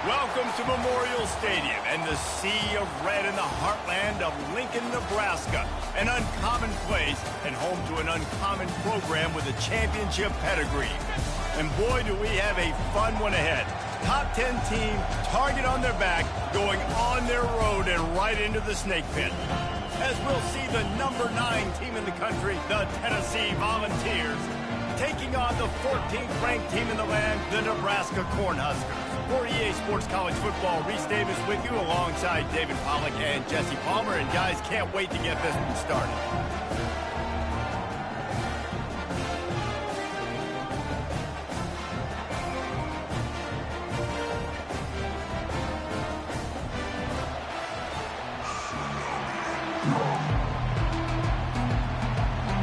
Welcome to Memorial Stadium and the sea of red in the heartland of Lincoln, Nebraska. An uncommon place and home to an uncommon program with a championship pedigree. And boy, do we have a fun one ahead. Top 10 team, target on their back, going on their road and right into the snake pit. As we'll see the number 9 team in the country, the Tennessee Volunteers, taking on the 14th ranked team in the land, the Nebraska Cornhuskers. For EA Sports College Football, Reese Davis with you alongside David Pollack and Jesse Palmer. And guys, can't wait to get this one started.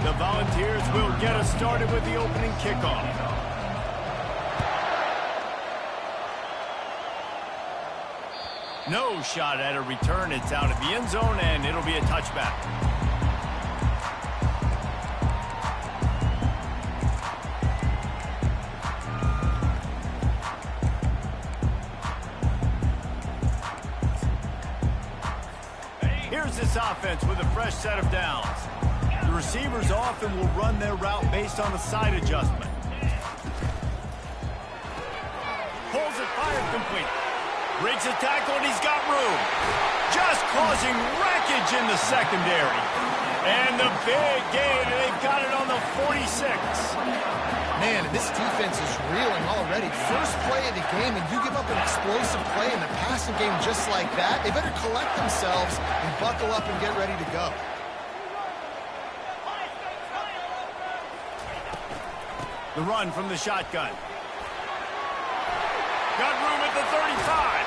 The Volunteers will get us started with the opening kickoff. No shot at a return. It's out of the end zone, and it'll be a touchback. Here's this offense with a fresh set of downs. The receivers often will run their route based on a side adjustment. Pulls it, fired, complete. Breaks a tackle, and he's got room. Just causing wreckage in the secondary. And the big gain, and they've got it on the 46. Man, this defense is reeling already. First play of the game, and you give up an explosive play in the passing game just like that. They better collect themselves and buckle up and get ready to go. The run from the shotgun. Got room at the 35.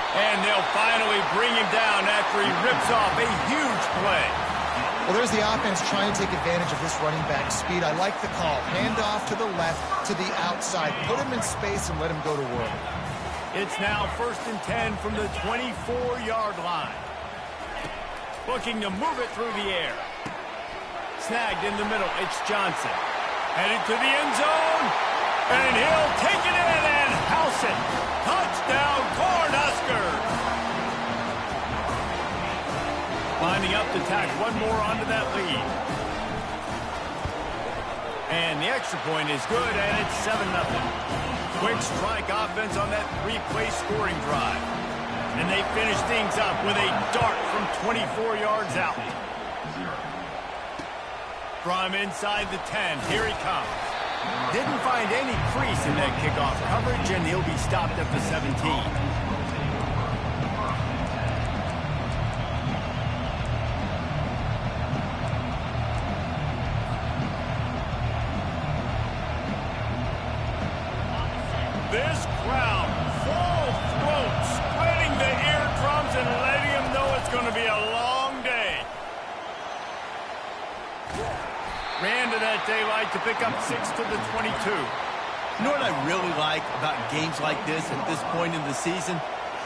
And they'll finally bring him down after he rips off a huge play. Well, there's the offense trying to take advantage of this running back speed. I like the call. Hand off to the left, to the outside. Put him in space and let him go to work. It's now 1st and 10 from the 24-yard line. Looking to move it through the air. Snagged in the middle. It's Johnson. Headed to the end zone. And he'll take it in and house it. Touchdown, Cornhuskers. Lining up to tack one more onto that lead. And the extra point is good, and it's 7-0. Quick strike offense on that 3-play scoring drive. And they finish things up with a dart from 24 yards out. From inside the 10, here he comes. Didn't find any crease in that kickoff coverage, and he'll be stopped at the 17. This crowd, full throat, spreading the eardrums and letting them know it's going to be a long day. Ran to that daylight to pick up 6 to the 22. You know what I really like about games like this at this point in the season?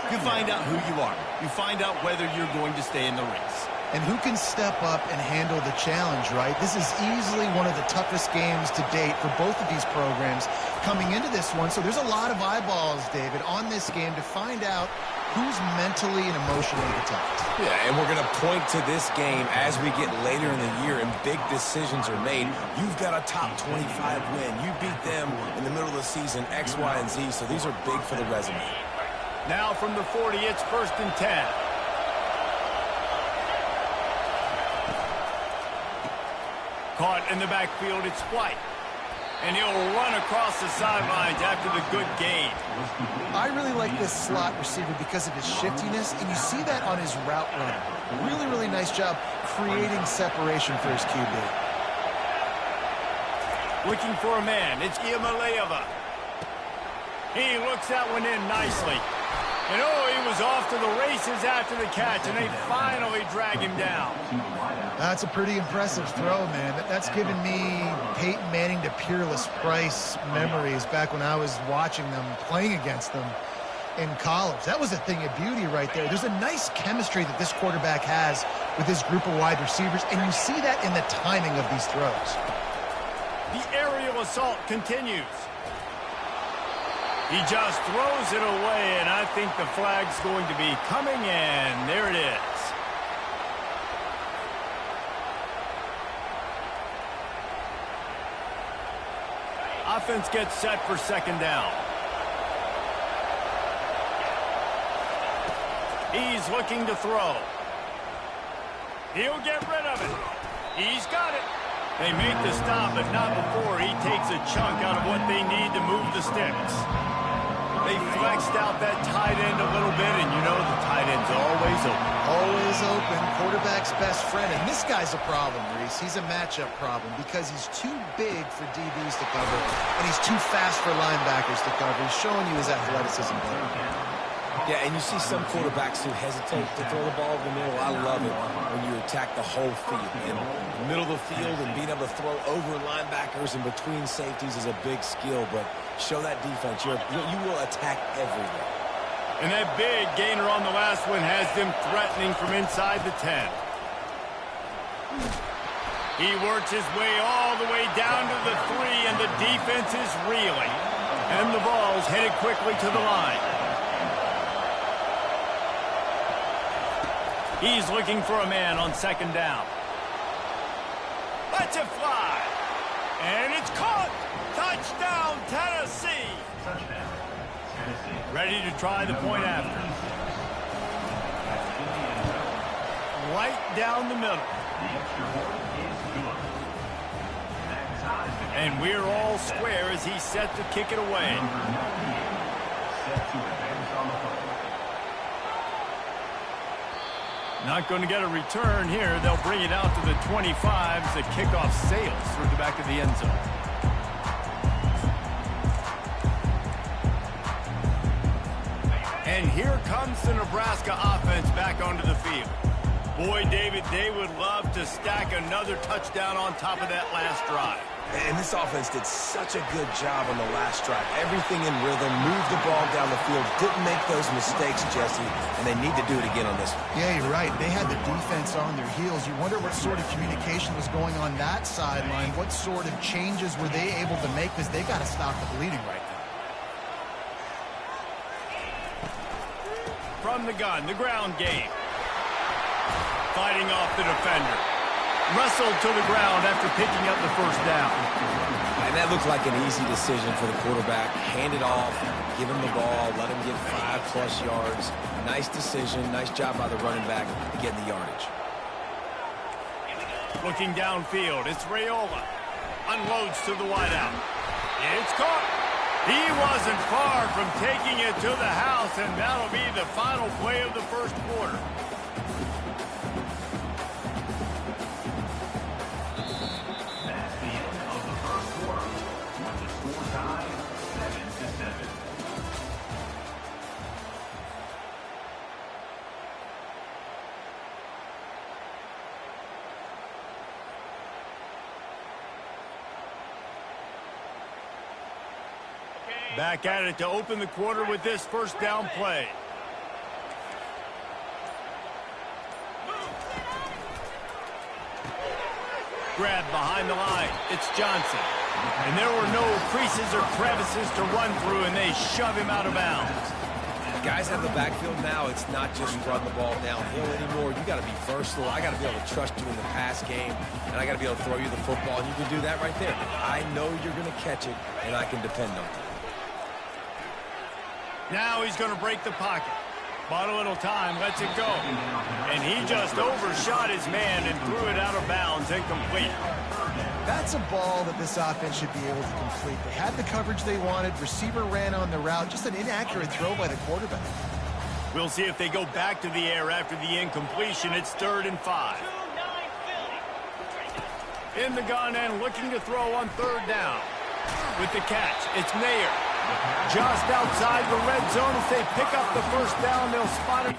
You find out who you are. You find out whether you're going to stay in the race. And who can step up and handle the challenge, right? This is easily one of the toughest games to date for both of these programs coming into this one. So there's a lot of eyeballs, David, on this game to find out who's mentally and emotionally attacked. Yeah, and we're going to point to this game as we get later in the year and big decisions are made. You've got a top 25 win. You beat them in the middle of the season, X, Y, and Z, so these are big for the resume. Now from the 40, it's 1st and 10. Caught in the backfield, it's White. And he'll run across the sidelines after the good gain. I really like this slot receiver because of his shiftiness, and you see that on his route running. Really, really nice job creating separation for his QB. Looking for a man. It's Iamaleava. He looks that one in nicely. And oh, he was off to the races after the catch, and they finally drag him down. That's a pretty impressive throw, man. That's given me Peyton Manning to Peerless Price memories back when I was watching them, playing against them in college. That was a thing of beauty right there. There's a nice chemistry that this quarterback has with his group of wide receivers, and you see that in the timing of these throws. The aerial assault continues. He just throws it away, and I think the flag's going to be coming in. There it is. Offense gets set for second down. He's looking to throw. He'll get rid of it. He's got it. They make the stop, but not before he takes a chunk out of what they need to move the sticks. They flexed out that tight end a little bit, and you know the tight end's always open. Always open, quarterback's best friend. And this guy's a problem, Reese. He's a matchup problem because he's too big for DBs to cover, and he's too fast for linebackers to cover. He's showing you his athleticism there. Yeah, and you see some quarterbacks who hesitate to throw the ball in the middle. I love it when you attack the whole field. In the middle of the field and being able to throw over linebackers and between safeties is a big skill, but show that defense. You will attack everywhere. And that big gainer on the last one has them threatening from inside the 10. He works his way all the way down to the 3, and the defense is reeling. And the ball's headed quickly to the line. He's looking for a man on second down. Lets it fly. And it's caught. Touchdown, Tennessee. Ready to try the point after. Right down the middle. And we're all square as he's set to kick it away. Not going to get a return here. They'll bring it out to the 25 as the kickoff sails through the back of the end zone. And here comes the Nebraska offense back onto the field. Boy, David, they would love to stack another touchdown on top of that last drive. And this offense did such a good job on the last drive. Everything in rhythm, moved the ball down the field, didn't make those mistakes, Jesse, and they need to do it again on this one. Yeah, you're right. They had the defense on their heels. You wonder what sort of communication was going on that sideline. What sort of changes were they able to make, because they got to stop the bleeding right now. From the gun, the ground game. Fighting off the defender. Wrestled to the ground after picking up the first down. And that looked like an easy decision for the quarterback. Hand it off, give him the ball, let him get 5+ yards. Nice decision, nice job by the running back getting the yardage. Looking downfield, it's Raiola. Unloads to the wideout. It's caught. He wasn't far from taking it to the house, and that'll be the final play of the first quarter. Back at it to open the quarter with this first down play. Grab behind the line. It's Johnson. And there were no creases or crevices to run through, and they shove him out of bounds. Guys have the backfield now. It's not just run the ball downhill anymore. You got to be versatile. I got to be able to trust you in the pass game, and I got to be able to throw you the football, and you can do that right there. I know you're going to catch it, and I can depend on it. Now he's going to break the pocket. Bought a little time, lets it go. And he just overshot his man and threw it out of bounds, incomplete. That's a ball that this offense should be able to complete. They had the coverage they wanted. Receiver ran on the route. Just an inaccurate throw by the quarterback. We'll see if they go back to the air after the incompletion. It's 3rd and 5. In the gun and looking to throw on 3rd down. With the catch, it's Nair. Just outside the red zone. As they pick up the 1st down, they'll spot it.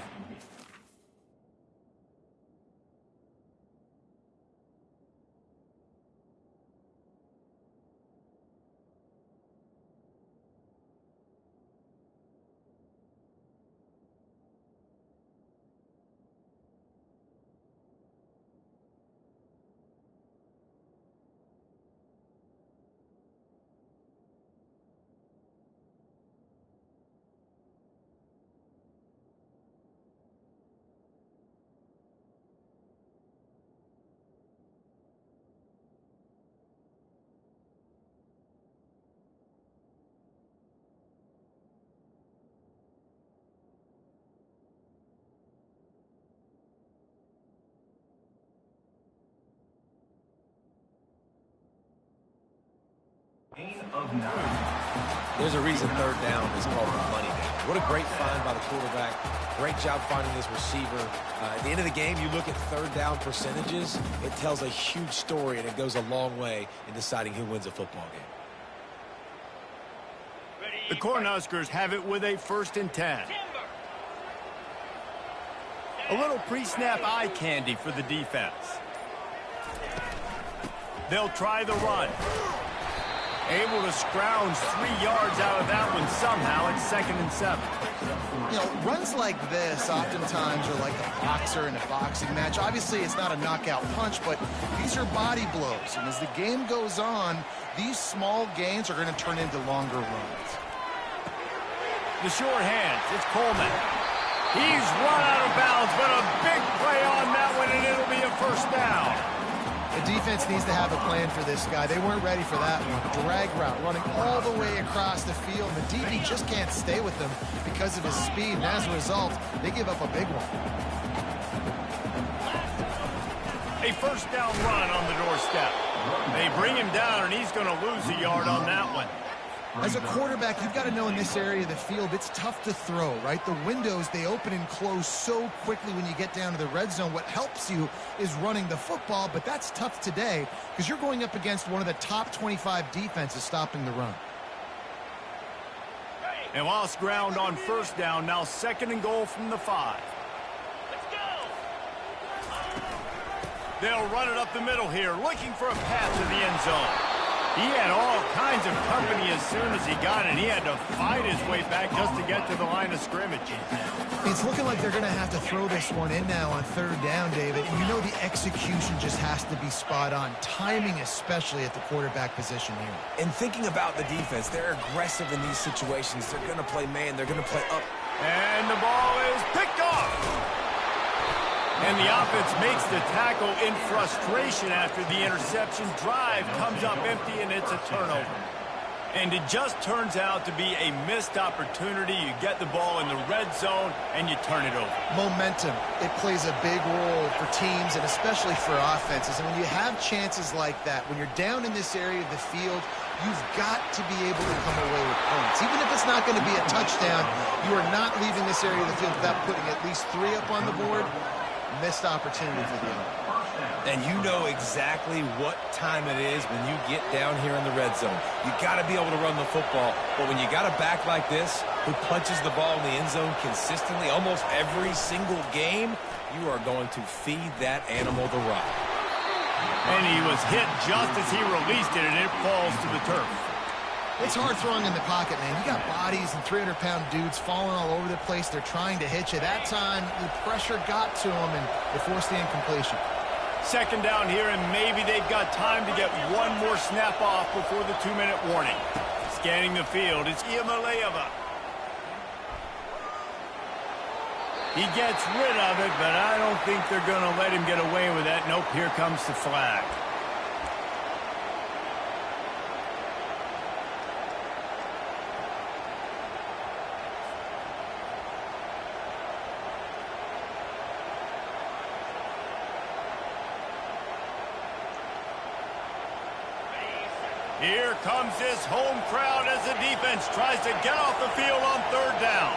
There's a reason 3rd down is called the money down. What a great find by the quarterback. Great job finding this receiver. At the end of the game, you look at 3rd down percentages. It tells a huge story, and it goes a long way in deciding who wins a football game. The Cornhuskers have it with a 1st and 10. A little pre-snap eye candy for the defense. They'll try the run. Able to scrounge 3 yards out of that one somehow. It's 2nd and 7. You know, runs like this oftentimes are like a boxer in a boxing match. Obviously, it's not a knockout punch, but these are body blows. And as the game goes on, these small gains are going to turn into longer runs. The short hands. It's Coleman. He's run out of bounds, but a big play on that one, and it'll be a 1st down. The defense needs to have a plan for this guy. They weren't ready for that one. Drag route running all the way across the field. The DB just can't stay with them because of his speed, and as a result, they give up a big one. A 1st down run on the doorstep. They bring him down, and he's going to lose a yard on that one. As a quarterback, you've got to know in this area of the field, it's tough to throw, right? The windows, they open and close so quickly when you get down to the red zone. What helps you is running the football, but that's tough today because you're going up against one of the top 25 defenses stopping the run. They lost ground on 1st down, now 2nd and goal from the 5. Let's go! They'll run it up the middle here, looking for a path to the end zone. He had all kinds of company as soon as he got it. He had to fight his way back just to get to the line of scrimmage. It's looking like they're going to have to throw this one in now on 3rd down, David. And you know the execution just has to be spot on. Timing especially at the quarterback position here. And thinking about the defense, they're aggressive in these situations. They're going to play man. They're going to play up. And the ball is picked off. And the offense makes the tackle in frustration after the interception. Drive comes up empty, and it's a turnover. And it just turns out to be a missed opportunity. You get the ball in the red zone, and you turn it over. Momentum, it plays a big role for teams and especially for offenses. And when you have chances like that, when you're down in this area of the field, you've got to be able to come away with points. Even if it's not going to be a touchdown, you are not leaving this area of the field without putting at least 3 up on the board. Missed opportunity for the other. And you know exactly what time it is when you get down here in the red zone. You got to be able to run the football. But when you got a back like this who punches the ball in the end zone consistently almost every single game, you are going to feed that animal the rock. And he was hit just as he released it, and it falls to the turf. It's hard throwing in the pocket, man. You got bodies and 300-pound dudes falling all over the place. They're trying to hit you. That time, the pressure got to them, and they forced the incompletion. 2nd down here, and maybe they've got time to get one more snap off before the 2-minute warning. Scanning the field, it's Iamaleava. He gets rid of it, but I don't think they're going to let him get away with that. Nope, here comes the flag. Here comes this home crowd as the defense tries to get off the field on third down.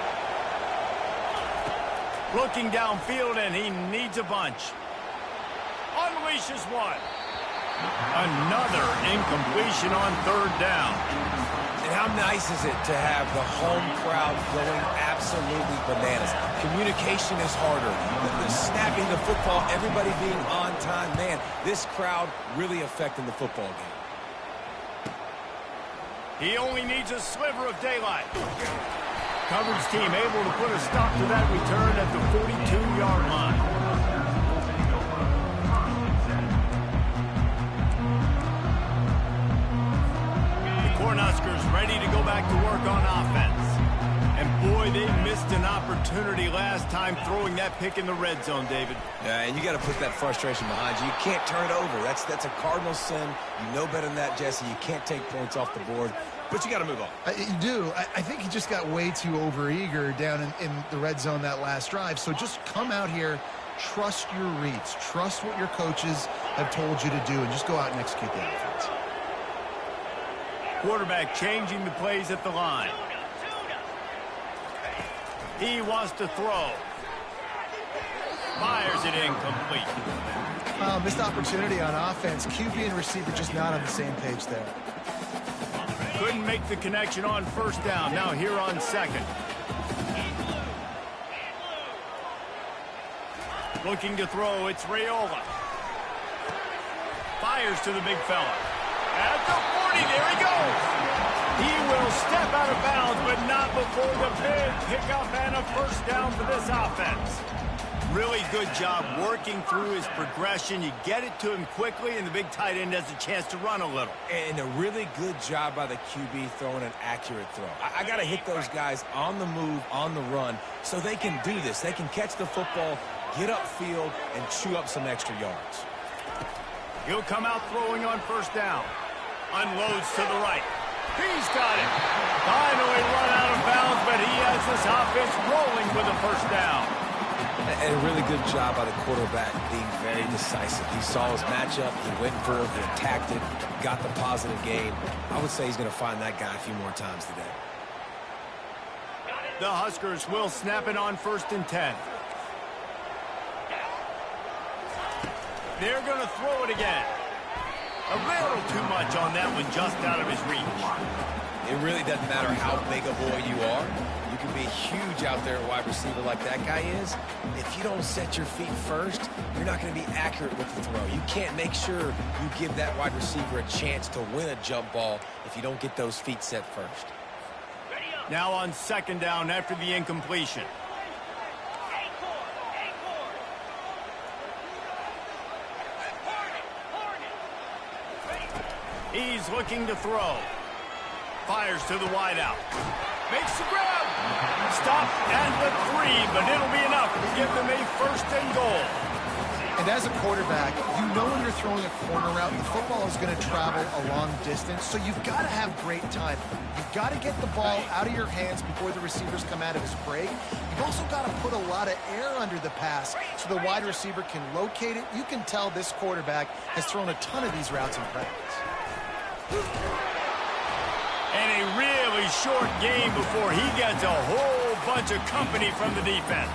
Looking downfield, and he needs a bunch. Unleashes one. Another incompletion on third down. And how nice is it to have the home crowd going absolutely bananas? Communication is harder. The snapping the football, everybody being on time. Man, this crowd really affecting the football game. He only needs a sliver of daylight. Coverage team able to put a stop to that return at the 42-yard line. The Cornhuskers ready to go back to work on offense. And boy, they missed an opportunity last time throwing that pick in the red zone, David. Yeah, and you got to put that frustration behind you. You can't turn it over. That's a cardinal sin. You know better than that, Jesse. You can't take points off the board, but you got to move on. You do. I think he just got way too overeager down in the red zone that last drive. So just come out here, trust your reads, trust what your coaches have told you to do, and just go out and execute the offense. Quarterback changing the plays at the line. He wants to throw. Fires it incomplete. Missed opportunity on offense. QB and receiver just not on the same page there. Couldn't make the connection on first down. Now here on second. Looking to throw. It's Raiola. Fires to the big fella. At the 40. There he goes. He will step out of bounds, but not before the big pickup and a first down for this offense. Really good job working through his progression. You get it to him quickly, and the big tight end has a chance to run a little. And a really good job by the QB throwing an accurate throw. I got to hit those guys on the move, on the run, so they can do this. They can catch the football, get upfield, and chew up some extra yards. He'll come out throwing on first down. Unloads to the right. He's got it. Finally run out of bounds, but he has this offense rolling with a first down. And a really good job by the quarterback being very decisive. He saw his matchup, he went for it, he attacked it, got the positive gain. I would say he's going to find that guy a few more times today. The Huskers will snap it on 1st and 10. They're going to throw it again. A little too much on that one, just out of his reach. It really doesn't matter how big a boy you are. You can be huge out there at wide receiver like that guy is. If you don't set your feet first, you're not going to be accurate with the throw. You can't make sure you give that wide receiver a chance to win a jump ball if you don't get those feet set first. Now on 2nd down after the incompletion. He's looking to throw. Fires to the wideout. Makes the grab. Stop at the 3, but it'll be enough to give them a 1st and goal. And as a quarterback, you know when you're throwing a corner route, the football is going to travel a long distance, so you've got to have great time. You've got to get the ball out of your hands before the receivers come out of his break. You've also got to put a lot of air under the pass so the wide receiver can locate it. You can tell this quarterback has thrown a ton of these routes in practice. And a really short game before he gets a whole bunch of company from the defense.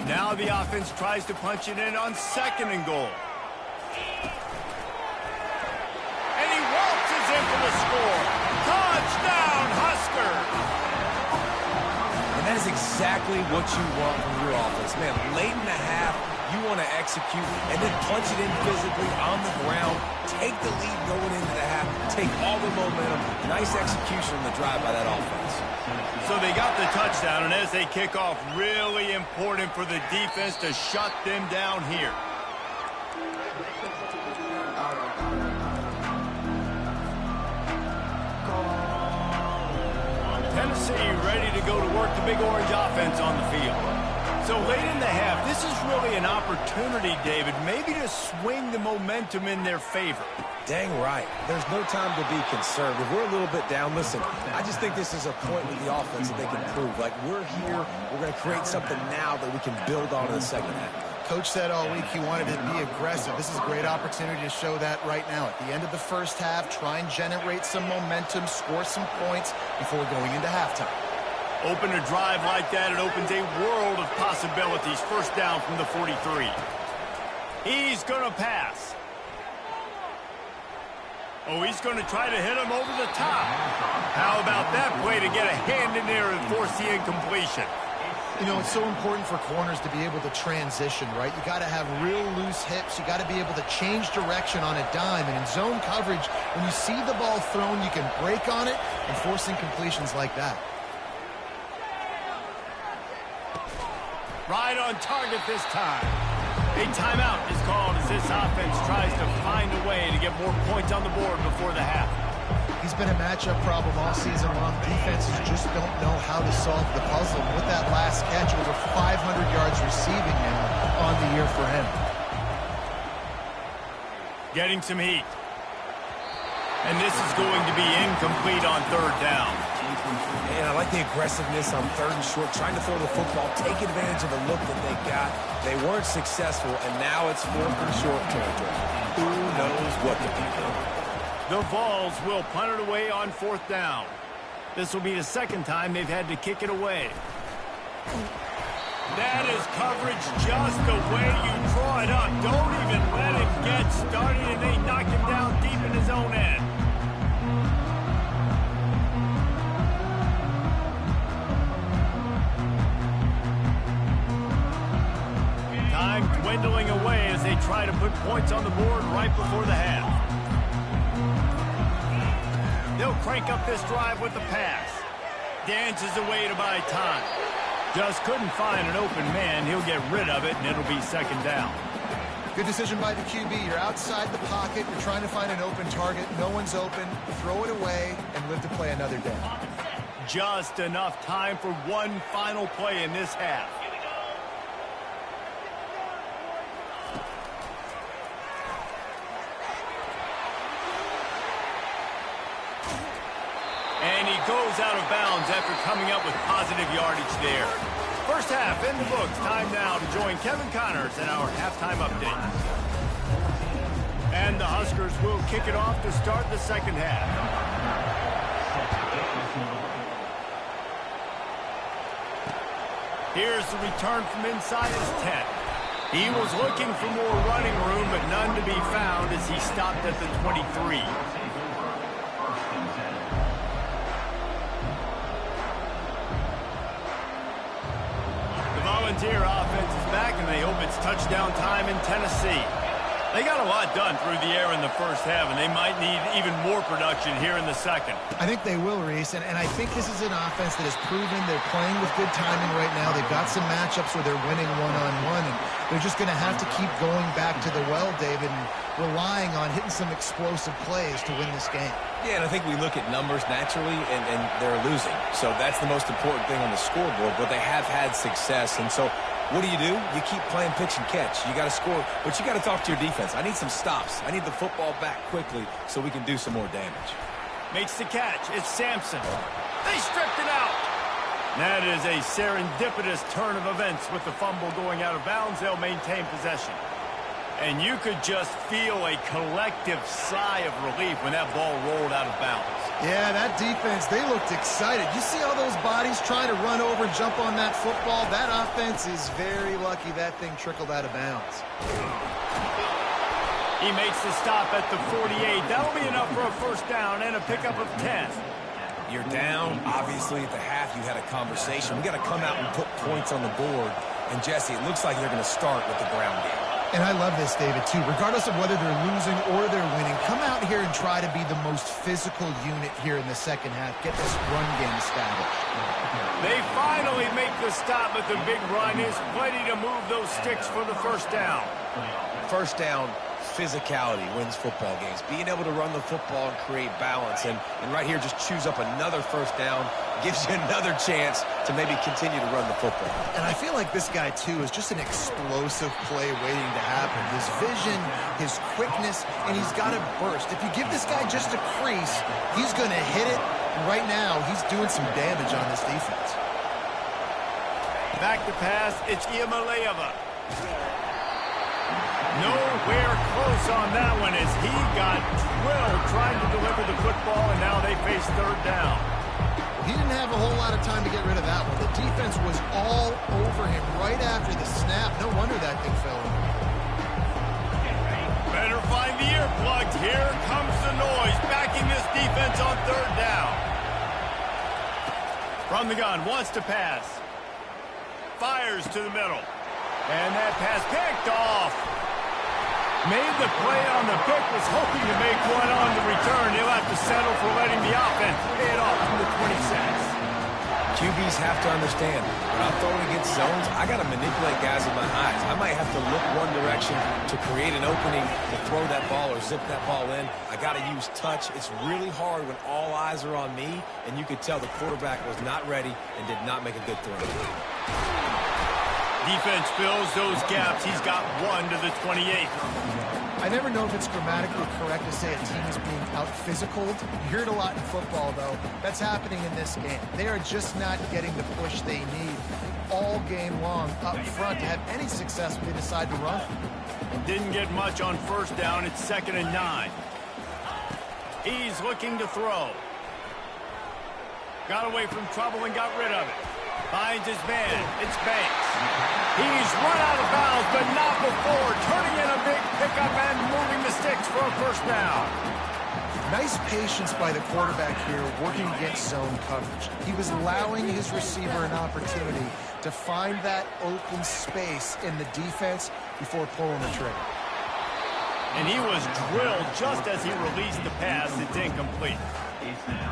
Now the offense tries to punch it in on 2nd and goal. And he waltzes in for the score. Touchdown, Huskers! And that is exactly what you want from your offense. Man, late in the half, you want to execute and then punch it in physically on the ground, take the lead going into the half, take all the momentum. Nice execution on the drive by that offense. So they got the touchdown, and as they kick off, really important for the defense to shut them down here. Tennessee ready to go to work the Big Orange offense on the field. So late in the half, this is really an opportunity, David, maybe to swing the momentum in their favor. Dang right. There's no time to be conservative. We're a little bit down. Listen, I just think this is a point with the offense that they can prove. Like, we're here, we're going to create something now that we can build on in the second half. Coach said all week he wanted to be aggressive. This is a great opportunity to show that right now. At the end of the first half, try and generate some momentum, score some points before going into halftime. Open a drive like that, it opens a world of possibilities. First down from the 43. He's going to pass. Oh, he's going to try to hit him over the top. How about that play to get a hand in there and force the incompletion? You know, it's so important for corners to be able to transition, right? You got to have real loose hips. You got to be able to change direction on a dime. And in zone coverage, when you see the ball thrown, you can break on it and force incompletions like that. Right on target this time. A timeout is called as this offense tries to find a way to get more points on the board before the half. He's been a matchup problem all season long. Defenses just don't know how to solve the puzzle. With that last catch, over 500 yards receiving now on the year for him. Getting some heat. And this is going to be incomplete on third down. Man, I like the aggressiveness on third and short, trying to throw the football, take advantage of the look that they got. They weren't successful, and now it's fourth and short territory. Who knows what can be done? The Vols will punt it away on fourth down. This will be the second time they've had to kick it away. That is coverage just the way you draw it up. Don't even let it get started, and they knock him down deep in his own end. Time dwindling away as they try to put points on the board right before the half. They'll crank up this drive with the pass. Dances away to buy time. Just couldn't find an open man. He'll get rid of it, and it'll be second down. Good decision by the QB. You're outside the pocket. You're trying to find an open target. No one's open. Throw it away and live to play another day. Just enough time for one final play in this half. And he goes out of bounds after coming up with positive yardage there. First half in the books. Time now to join Kevin Connors in our halftime update. And the Huskers will kick it off to start the second half. Here's the return from inside his 10. He was looking for more running room, but none to be found as he stopped at the 23. Volunteer offense is back, and they hope it's touchdown time in Tennessee. They got a lot done through the air in the first half, and they might need even more production here in the second. I think they will, Reese, and I think this is an offense that has proven they're playing with good timing right now. They've got some matchups where they're winning one-on-one, and they're just going to have to keep going back to the well, David, and relying on hitting some explosive plays to win this game. Yeah, and I think we look at numbers naturally, and they're losing. So that's the most important thing on the scoreboard, but they have had success. And so what do? You keep playing pitch and catch. You got to score, but you got to talk to your defense. I need some stops. I need the football back quickly so we can do some more damage. Makes the catch. It's Sampson. They stripped it out. That is a serendipitous turn of events with the fumble going out of bounds. They'll maintain possession. And you could just feel a collective sigh of relief when that ball rolled out of bounds. Yeah, that defense, they looked excited. You see all those bodies trying to run over, jump on that football? That offense is very lucky that thing trickled out of bounds. He makes the stop at the 48. That'll be enough for a first down and a pickup of 10. You're down. Obviously, at the half, you had a conversation. We got to come out and put points on the board. And, Jesse, it looks like they're going to start with the ground game. And I love this, David, too. Regardless of whether they're losing or they're winning, come out here and try to be the most physical unit here in the second half. Get this run game established. They finally make the stop, but the big run is plenty to move those sticks for the first down. First down, physicality wins football games. Being able to run the football and create balance. And right here, just choose up another first down. Gives you another chance to maybe continue to run the football. And I feel like this guy, too, is just an explosive play waiting to happen. His vision, his quickness, and he's got a burst. If you give this guy just a crease, he's going to hit it. And right now, he's doing some damage on this defense. Back to pass, it's Iamaleava. Nowhere close on that one as he got drilled trying to deliver the football, and now they face third down. He didn't have a whole lot of time to get rid of that one. The defense was all over him right after the snap. No wonder that thing fell in. Better find the earplugs. Here comes the noise, backing this defense on third down. From the gun, wants to pass. Fires to the middle. And that pass picked off. Made the play on the pick, was hoping to make one on the return. He'll have to settle for letting the offense pay it off from the 26. QBs have to understand, when I'm throwing against zones, I got to manipulate guys with my eyes. I might have to look one direction to create an opening to throw that ball or zip that ball in. I got to use touch. It's really hard when all eyes are on me, and you could tell the quarterback was not ready and did not make a good throw. Defense fills those gaps. He's got one to the 28. I never know if it's grammatically correct to say a team is being out-physicaled. You hear it a lot in football, though. That's happening in this game. They are just not getting the push they need all game long up front to have any success when they decide to run. Didn't get much on first down. It's 2nd and 9. He's looking to throw. Got away from trouble and got rid of it. Finds his man. It's Banks. He's run out of bounds, but not before. Turning in a big pickup and moving the sticks for a first down. Nice patience by the quarterback here working against zone coverage. He was allowing his receiver an opportunity to find that open space in the defense before pulling the trigger. And he was drilled just as he released the pass. It's incomplete.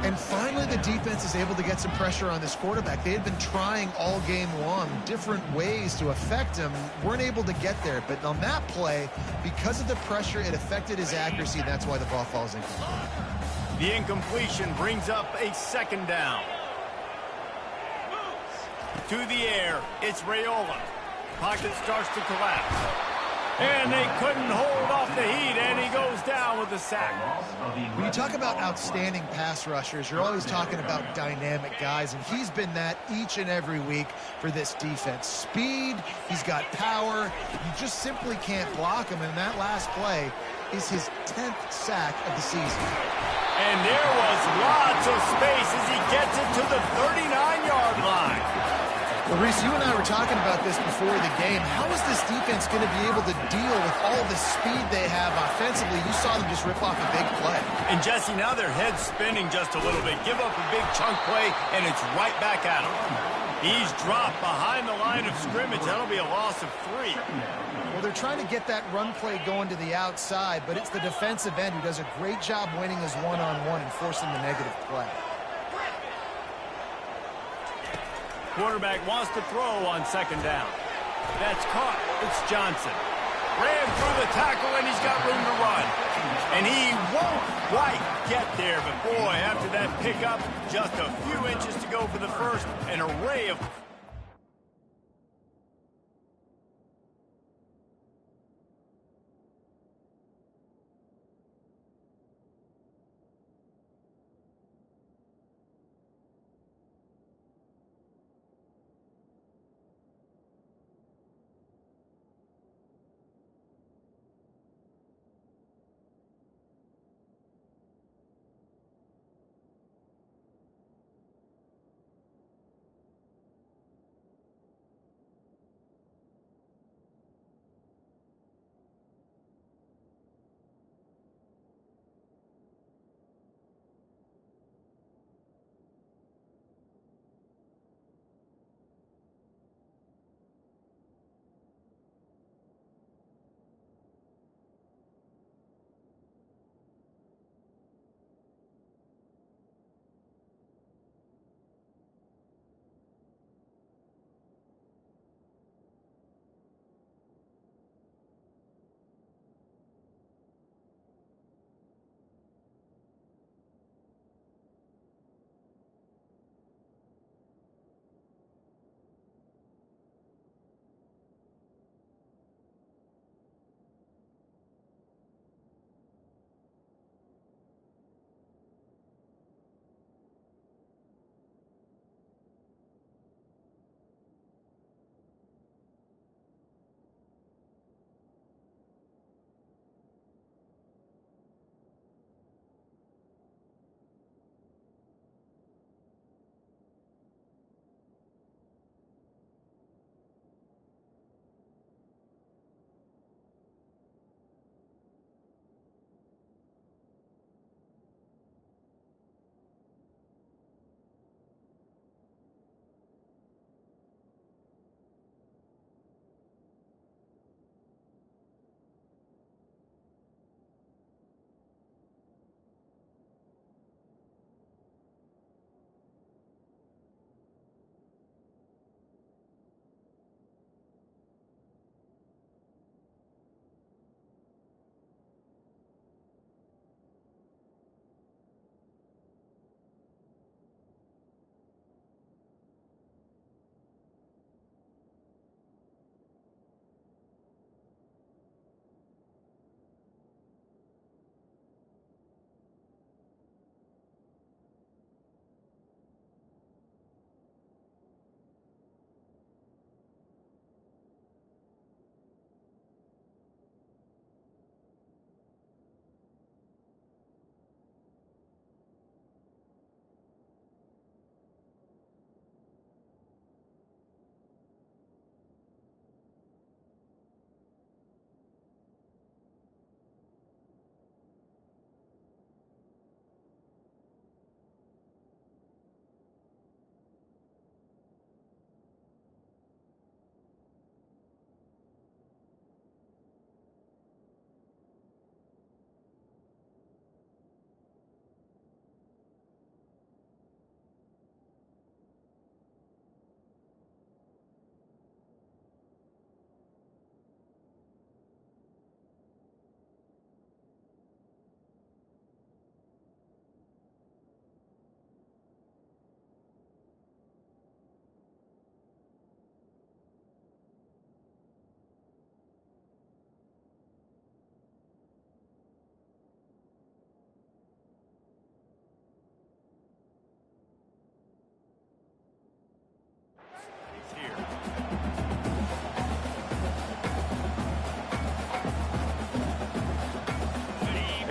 And finally, the defense is able to get some pressure on this quarterback. They had been trying all game long different ways to affect him, weren't able to get there. But on that play, because of the pressure, it affected his accuracy, and that's why the ball falls incomplete. The incompletion brings up a 2nd down. To the air, it's Raiola. Pocket starts to collapse. And they couldn't hold off the heat, and he goes down with a sack. When you talk about outstanding pass rushers, you're always talking about dynamic guys, and he's been that each and every week for this defense. Speed, he's got power, you just simply can't block him, and that last play is his 10th sack of the season. And there was lots of space as he gets it to the 39-yard line. Well, Reese, you and I were talking about this before the game. How is this defense going to be able to deal with all the speed they have offensively? You saw them just rip off a big play. And, Jesse, now their head's spinning just a little bit. Give up a big chunk play, and it's right back at him. He's dropped behind the line of scrimmage. That'll be a loss of 3. Well, they're trying to get that run play going to the outside, but it's the defensive end who does a great job winning his one-on-one and forcing the negative play. Quarterback wants to throw on 2nd down. That's caught. It's Johnson. Ran through the tackle, and he's got room to run. And he won't quite get there, but boy, after that pickup, just a few inches to go for the first, an array of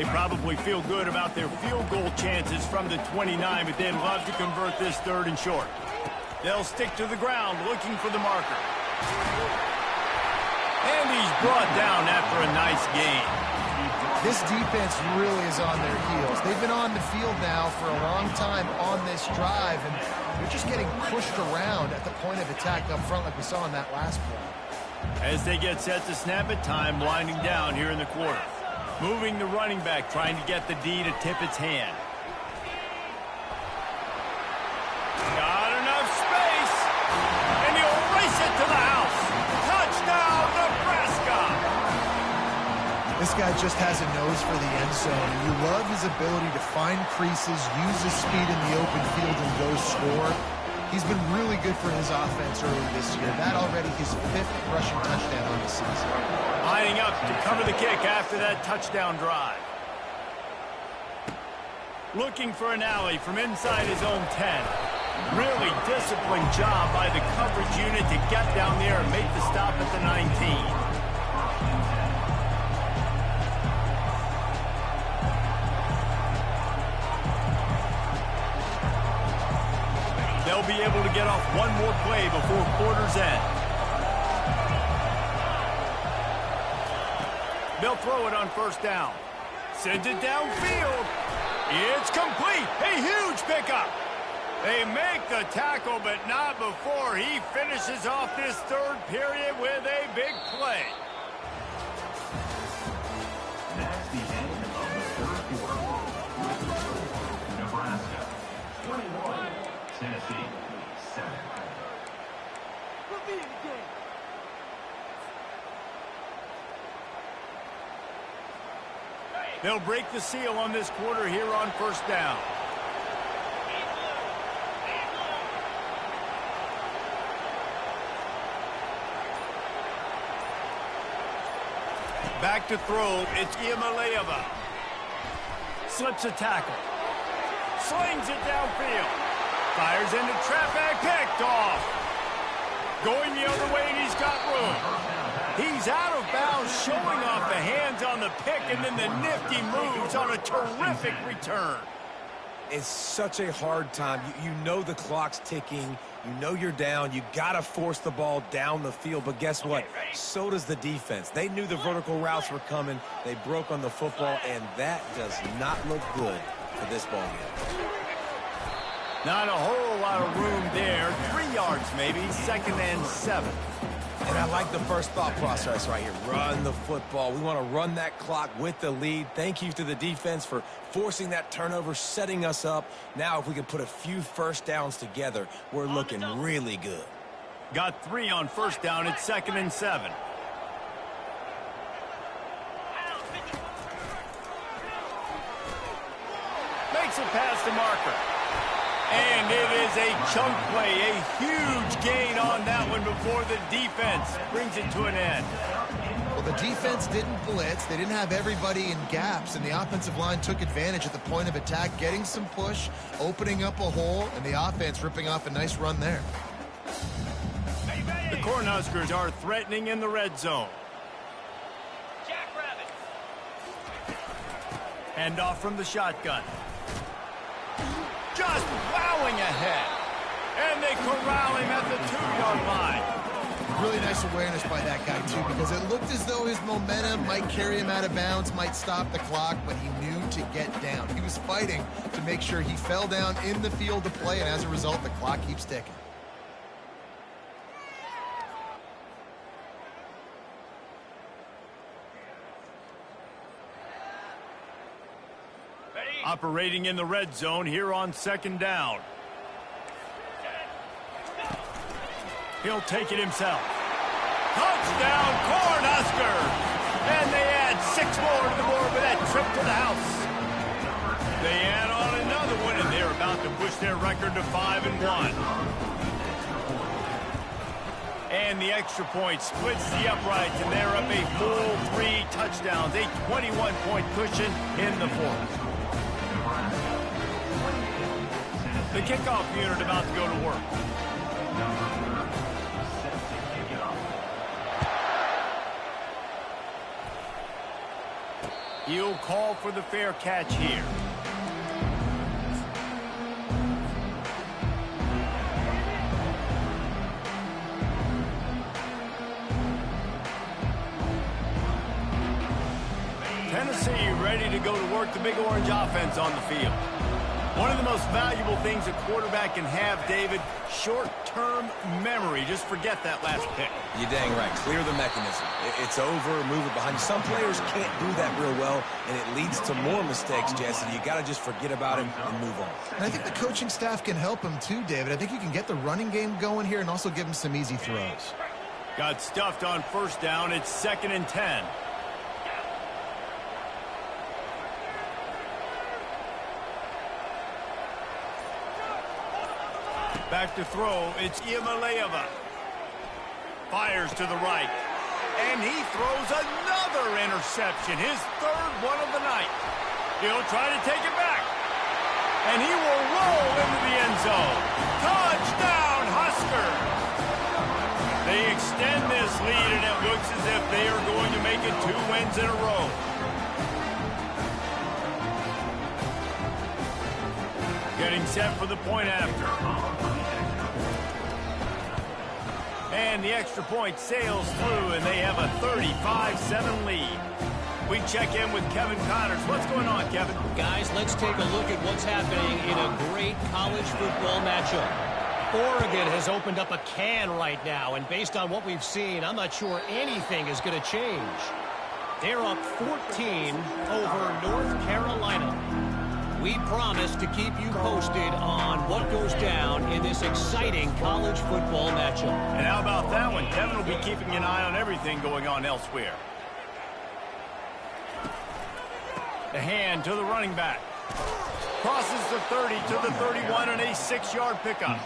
They probably feel good about their field goal chances from the 29, but they'd love to convert this 3rd and short. They'll stick to the ground looking for the marker. And he's brought down after a nice gain. This defense really is on their heels. They've been on the field now for a long time on this drive, and they're just getting pushed around at the point of attack up front like we saw in that last play. As they get set to snap it, time winding down here in the quarter. Moving the running back, trying to get the D to tip its hand. Got enough space, and he'll race it to the house. Touchdown, Nebraska! This guy just has a nose for the end zone, and you love his ability to find creases, use his speed in the open field, and go score. He's been really good for his offense early this year. That already his 5th rushing touchdown on the season. Lining up to cover the kick after that touchdown drive. Looking for an alley from inside his own 10. Really disciplined job by the coverage unit to get down there and make the stop at the 19. They'll be able to get off one more play before quarter's end. They'll throw it on 1st down. Sends it downfield. It's complete. A huge pickup. They make the tackle, but not before he finishes off this 3rd period with a big play. That's the end of the 3rd quarter. Nebraska 21, Tennessee 7. They'll break the seal on this quarter here on 1st down. Back to throw, it's Iamaleava. Slips a tackle. Slings it downfield. Fires into trap bag, picked off. Going the other way, and he's got room. He's out of bounds, showing off the hands on the pick, and then the nifty moves on a terrific return. It's such a hard time. You know the clock's ticking. You know you're down. You got to force the ball down the field. But guess what? So does the defense. They knew the vertical routes were coming. They broke on the football, and that does not look good for this ball game. Not a whole lot of room there. 3 yards maybe, 2nd and 7. And I like the first thought process right here. Run the football. We want to run that clock with the lead. Thank you to the defense for forcing that turnover, setting us up. Now if we can put a few 1st downs together, we're looking really good. Got 3 on 1st down. It's 2nd and 7. Makes it past the marker. And it is a chunk play, a huge gain on that one before the defense brings it to an end. Well, the defense didn't blitz. They didn't have everybody in gaps, and the offensive line took advantage at the point of attack, getting some push, opening up a hole, and the offense ripping off a nice run there. The Cornhuskers are threatening in the red zone. Hand off from the shotgun. Just wowing ahead. And they corral him at the 2-yard line. Really nice awareness by that guy, too, because it looked as though his momentum might carry him out of bounds, might stop the clock, but he knew to get down. He was fighting to make sure he fell down in the field to play, and as a result, the clock keeps ticking. Operating in the red zone here on 2nd down. He'll take it himself. Touchdown, Cornhuskers! And they add 6 more to the board with that trip to the house. They add on another one, and they're about to push their record to 5-1. And the extra point splits the uprights, and they're up a full 3 touchdowns, a 21-point cushion in the 4th. The kickoff unit about to go to work. He'll call for the fair catch here. Tennessee ready to go to work the Big Orange offense on the field. One of the most valuable things a quarterback can have, David, short-term memory. Just forget that last pick. You're dang right. Clear the mechanism. It's over, move it behind you. Some players can't do that real well, and it leads to more mistakes, Jesse. You got to just forget about it and move on. And I think the coaching staff can help him too, David. I think you can get the running game going here and also give him some easy throws. Got stuffed on first down. It's 2nd and 10. Back to throw, it's Iamaleava. Fires to the right. And he throws another interception, his 3rd one of the night. He'll try to take it back. And he will roll into the end zone. Touchdown, Huskers! They extend this lead, and it looks as if they are going to make it 2 wins in a row. Getting set for the point after. And the extra point sails through, and they have a 35-7 lead. We check in with Kevin Connors. What's going on, Kevin? Guys, let's take a look at what's happening in a great college football matchup. Oregon has opened up a can right now, and based on what we've seen, I'm not sure anything is going to change. They're up 14 over North Carolina. We promise to keep you posted on what goes down in this exciting college football matchup. And how about that one? Kevin will be keeping an eye on everything going on elsewhere. The hand to the running back. Crosses the 30 to the 31 and a 6-yard pickup.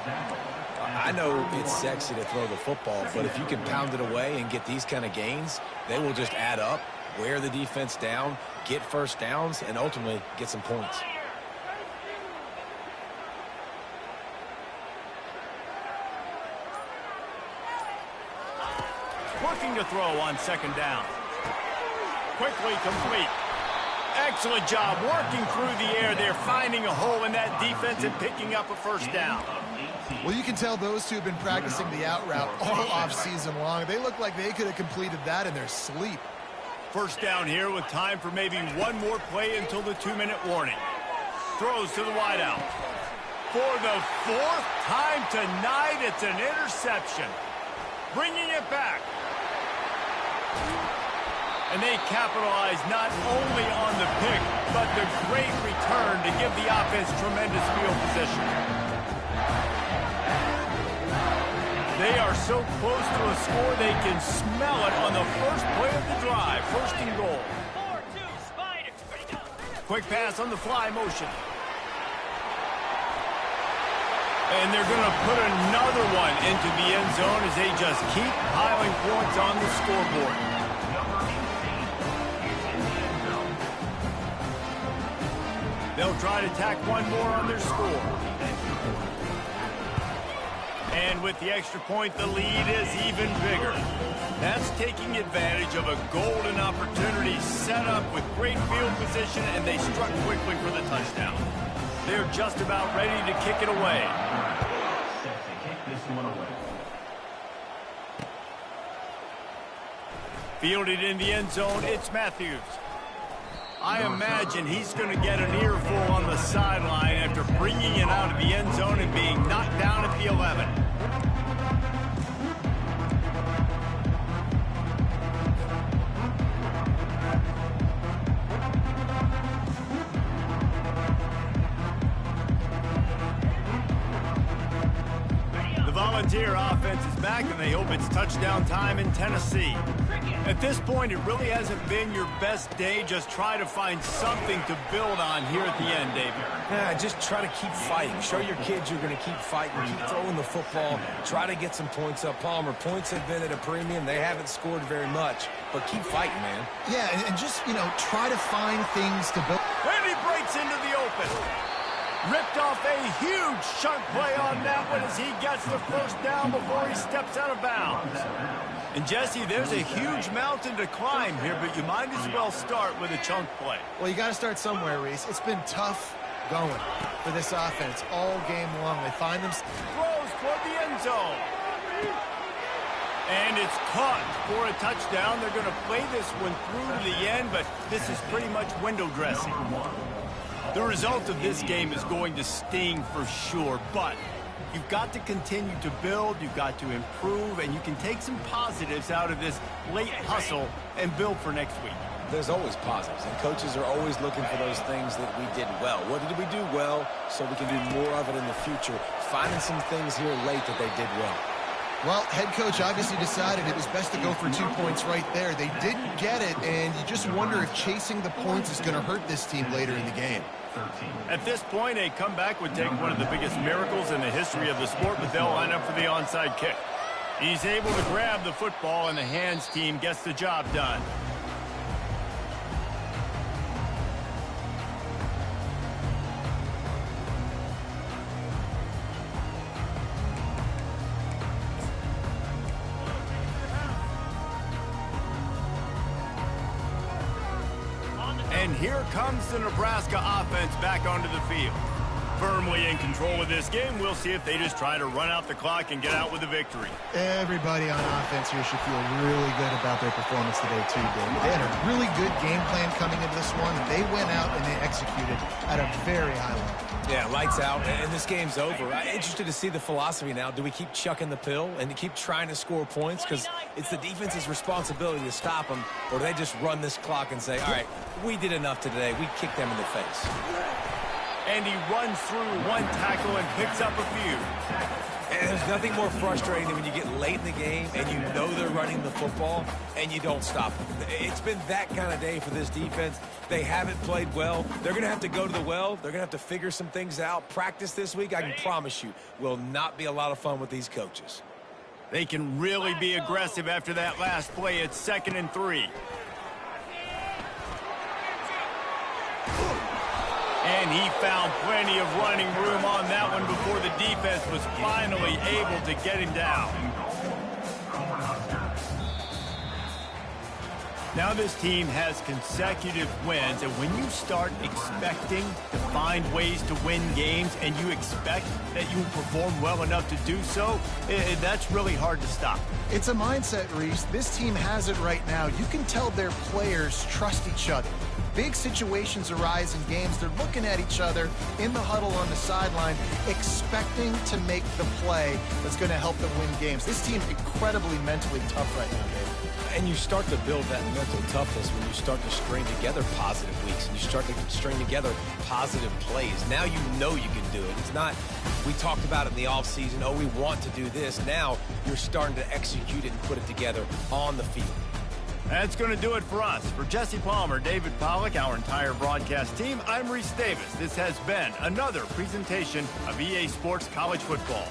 I know it's sexy to throw the football, but if you can pound it away and get these kind of gains, they will just add up, wear the defense down, get first downs, and ultimately get some points. Working to throw on 2nd down. Quickly complete. Excellent job working through the air. They're finding a hole in that defense and picking up a first down. Well, you can tell those two have been practicing the out route all off-season long. They look like they could have completed that in their sleep. First down here with time for maybe one more play until the 2-minute warning. Throws to the wideout. For the 4th time tonight, it's an interception. Bringing it back. And they capitalize not only on the pick, but the great return to give the offense tremendous field position. They are so close to a score, they can smell it on the first play of the drive. 1st and goal. 4-2 Spiders. Quick pass on the fly motion. And they're going to put another one into the end zone as they just keep piling points on the scoreboard. They'll try to tack one more on their score. And with the extra point, the lead is even bigger. That's taking advantage of a golden opportunity set up with great field position, and they struck quickly for the touchdown. They're just about ready to kick it away. Set to kick this one away. Fielded in the end zone, it's Matthews. I imagine he's going to get an earful on the sideline after bringing it out of the end zone and being knocked down at the 11. The Volunteer offense is back, and they hope it's touchdown time in Tennessee. At this point, it really hasn't been your best day. Just try to find something to build on here at the end, David. Yeah, just try to keep fighting. Show your kids you're going to keep fighting, keep throwing the football, try to get some points up. Palmer, points have been at a premium. They haven't scored very much, but keep fighting, man. Yeah, and just, try to find things to build. And he breaks into the open. Ripped off a huge chunk play on that one as he gets the first down before he steps out of bounds. And Jesse, there's a huge mountain to climb here, but you might as well start with a chunk play. Well, you got to start somewhere, Reese. It's been tough going for this offense all game long. They find them. Throws toward the end zone. And it's caught for a touchdown. They're going to play this one through to the end, but this is pretty much window dressing. The result of this game is going to sting for sure, but you've got to continue to build, you've got to improve, and you can take some positives out of this late hustle and build for next week. There's always positives, and coaches are always looking for those things that we did well. What did we do well so we can do more of it in the future? Finding some things here late that they did well. Well, head coach obviously decided it was best to go for 2 points right there. They didn't get it, and you just wonder if chasing the points is going to hurt this team later in the game. At this point, a comeback would take one of the biggest miracles in the history of the sport, but they'll line up for the onside kick. He's able to grab the football, and the hands team gets the job done. And here comes the Nebraska offense back onto the field. Firmly in control of this game. We'll see if they just try to run out the clock and get out with a victory. Everybody on offense here should feel really good about their performance today, too, David. They had a really good game plan coming into this one, and they went out and they executed at a very high level. Yeah, lights out, and this game's over. I'm interested to see the philosophy now. Do we keep chucking the pill and keep trying to score points? Because it's the defense's responsibility to stop them, or do they just run this clock and say, all right, we did enough today. We kicked them in the face. And he runs through one tackle and picks up a few. And there's nothing more frustrating than when you get late in the game and you know they're running the football and you don't stop them. It's been that kind of day for this defense. They haven't played well. They're going to have to go to the well. They're going to have to figure some things out. Practice this week, I can promise you, will not be a lot of fun with these coaches. They can really be aggressive after that last play. It's 2nd and 3. And he found plenty of running room on that one before the defense was finally able to get him down. Now this team has consecutive wins, and when you start expecting to find ways to win games and you expect that you will perform well enough to do so, that's really hard to stop. It's a mindset, Reese. This team has it right now. You can tell their players trust each other. Big situations arise in games. They're looking at each other in the huddle on the sideline, expecting to make the play that's going to help them win games. This team's incredibly mentally tough right now, Dave. And you start to build that mental toughness when you start to string together positive weeks and you start to string together positive plays. Now you know you can do it. It's not, we talked about it in the offseason, oh, we want to do this. Now you're starting to execute it and put it together on the field. That's going to do it for us. For Jesse Palmer, David Pollack, our entire broadcast team, I'm Reese Davis. This has been another presentation of EA Sports College Football.